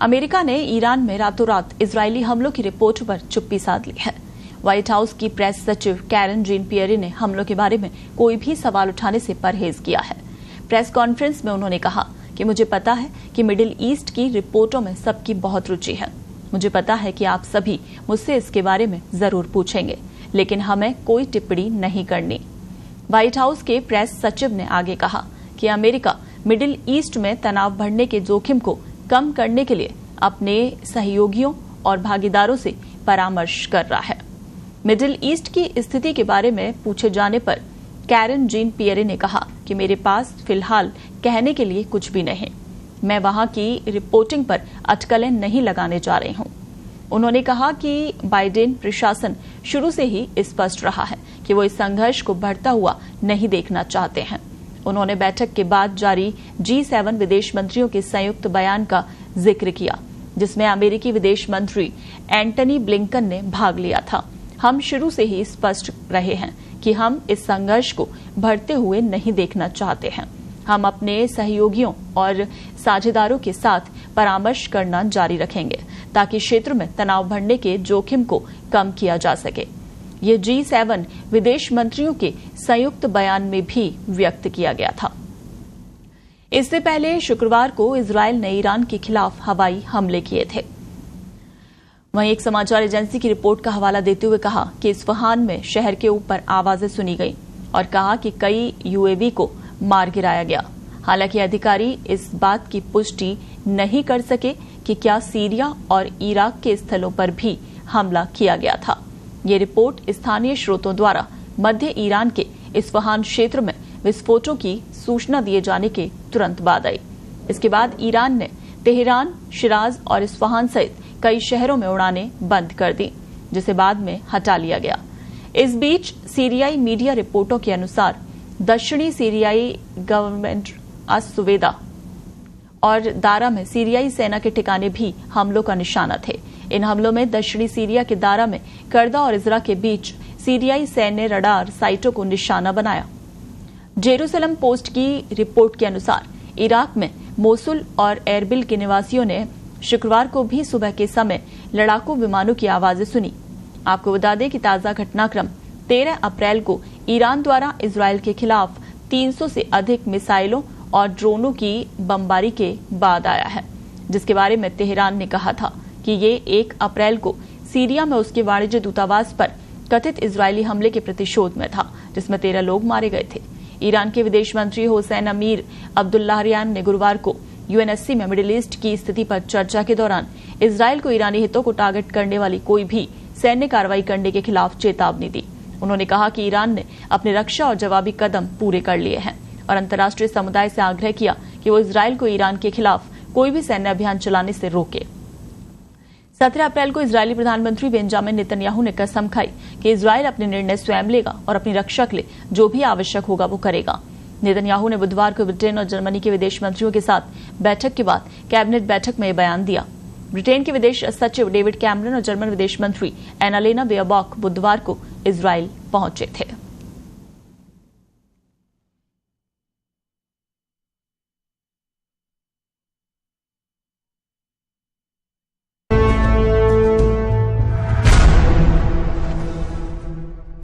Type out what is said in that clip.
America ने Iran में रातों रात इजरायली हमलों की रिपोर्ट पर चुप्पी साध ली है। व्हाइट हाउस की प्रेस सचिव कैरन जीन पियरे ने हमलों के बारे में कोई भी सवाल उठाने से परहेज किया है। प्रेस कॉन्फ्रेंस में उन्होंने कहा कि मुझे पता है कि मिडिल ईस्ट की रिपोर्टों में सबकी बहुत रुचि है। मुझे पता है कि आप सभी मुझसे इसके बारे में जरूर पूछेंगे, लेकिन हमें कोई टिप्पणी नहीं करनी। व्हाइट हाउस के प्रेस सचिव ने आगे कहा कि अमेरिका मिडिल ईस्ट में तनाव बढ़ने के जोखिम को कम करने के लिए अपने सहयोगियों और भागीदारों से परामर्श कर रहा है। मिडिल ईस्ट की स्थिति के बारे में पूछे जाने पर कैरन जीन पियरे ने कहा कि मेरे पास फिलहाल कहने के लिए कुछ भी नहीं। मैं वहां की रिपोर्टिंग पर अटकलें नहीं लगाने जा रही हूं। उन्होंने कहा कि बाइडेन प्रशासन शुरू से ही स्पष्ट रहा है कि वो इस संघर्ष को बढ़ता हुआ नहीं देखना चाहते हैं। उन्होंने बैठक के बाद जारी G7 विदेश मंत्रियों के संयुक्त बयान का जिक्र किया, जिसमें अमेरिकी विदेश मंत्री एंटनी ब्लिंकन ने भाग लिया था। हम शुरू से ही स्पष्ट रहे हैं कि हम इस संघर्ष को बढ़ते हुए नहीं देखना चाहते हैं। हम अपने सहयोगियों और साझेदारों के साथ परामर्श करना जारी रखेंगे ताकि क्षेत्र में तनाव बढ़ने के जोखिम को कम किया जा सके। ये G7 विदेश मंत्रियों के संयुक्त बयान में भी व्यक्त किया गया था। इससे पहले शुक्रवार को इजरायल ने ईरान के खिलाफ हवाई हमले किए थे। वहीं एक समाचार एजेंसी की रिपोर्ट का हवाला देते हुए कहा कि इस्फहान में शहर के ऊपर आवाजें सुनी गई और कहा कि कई UAV को मार गिराया गया। हालांकि अधिकारी इस बात की पुष्टि नहीं कर सके कि क्या सीरिया और इराक के स्थलों पर भी हमला किया गया था। ये रिपोर्ट स्थानीय स्रोतों द्वारा मध्य ईरान के इस्फहान क्षेत्र में विस्फोटों की सूचना दिए जाने के तुरंत बाद आई। इसके बाद ईरान ने तेहरान, शिराज और इस्फहान सहित कई शहरों में उड़ानें बंद कर दी, जिसे बाद में हटा लिया गया। इस बीच सीरियाई मीडिया रिपोर्टों के अनुसार दक्षिणी सीरियाई गवर्नमेंट अस-सुवेदा और दारा में सीरियाई सेना के ठिकाने भी हमलों का निशाना थे। इन हमलों में दक्षिणी सीरिया के दारा में कर्दा और इजरा के बीच सीरियाई सैन्य रडार साइटों को निशाना बनाया। जेरूसलम पोस्ट की रिपोर्ट के अनुसार इराक में मोसुल और एरबिल के निवासियों ने शुक्रवार को भी सुबह के समय लड़ाकू विमानों की आवाजें सुनी। आपको बता दें कि ताजा घटनाक्रम 13 अप्रैल को ईरान द्वारा इजरायल के खिलाफ 300 से अधिक मिसाइलों और ड्रोनों की बमबारी के बाद आया है, जिसके बारे में तेहरान ने कहा था कि ये 1 अप्रैल को सीरिया में उसके वाणिज्य दूतावास पर कथित इजरायली हमले के प्रतिशोध में था, जिसमें 13 लोग मारे गए थे। ईरान के विदेश मंत्री हुसैन अमीर अब्दुल्लाहियान ने गुरुवार को UNSC में मिडिल ईस्ट की स्थिति पर चर्चा के दौरान इजरायल को ईरानी हितों को टारगेट करने वाली कोई भी सैन्य कार्रवाई करने के खिलाफ चेतावनी दी। उन्होंने कहा कि ईरान ने अपने रक्षा और जवाबी कदम पूरे कर लिए हैं और अंतर्राष्ट्रीय समुदाय से आग्रह किया कि वो इजरायल को ईरान के खिलाफ कोई भी सैन्य अभियान चलाने से रोके। 17 अप्रैल को इजरायली प्रधानमंत्री बेंजामिन नेतन्याहू ने कसम खाई कि इजरायल अपने निर्णय स्वयं लेगा और अपनी रक्षा के लिए जो भी आवश्यक होगा वो करेगा। नेतन्याहू ने बुधवार को ब्रिटेन और जर्मनी के विदेश मंत्रियों के साथ बैठक के बाद कैबिनेट बैठक में यह बयान दिया। ब्रिटेन के विदेश सचिव डेविड कैमरन और जर्मन विदेश मंत्री एनालेना बेयरबॉक बुधवार को इजरायल पहुंचे थे।